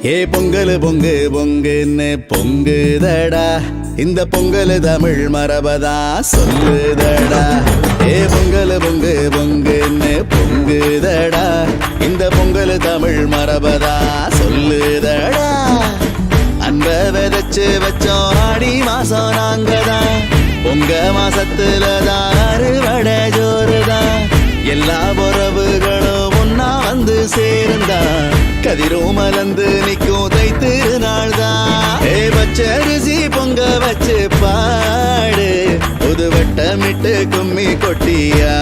ஏ பொங்கல் பொங்கு பொங்குன்னு பொங்குதடா, இந்த பொங்கல் தமிழ் மரபதா சொல்லுதடா. ஏ பொங்கல் பொங்கு பொங்குன்னு பொங்குதடா, இந்த பொங்கல் தமிழ் மரபதா சொல்லுதடா. அன்ப விதைச்சு வச்சோம் ஆடி மாசம் நாங்கதான், பொங்க மாசத்துலதான் அறுவடை ஜோறுதான். எல்லா உறவுகளும் ஒன்னா வந்து சேர்ந்தா கதிரும் மலர்ந்து நிக்கும் தைத்து நாள்தான். பச்சரிசி பொங்க வச்சு பாடு, புது வட்டமிட்டு கும்மி கொட்டியா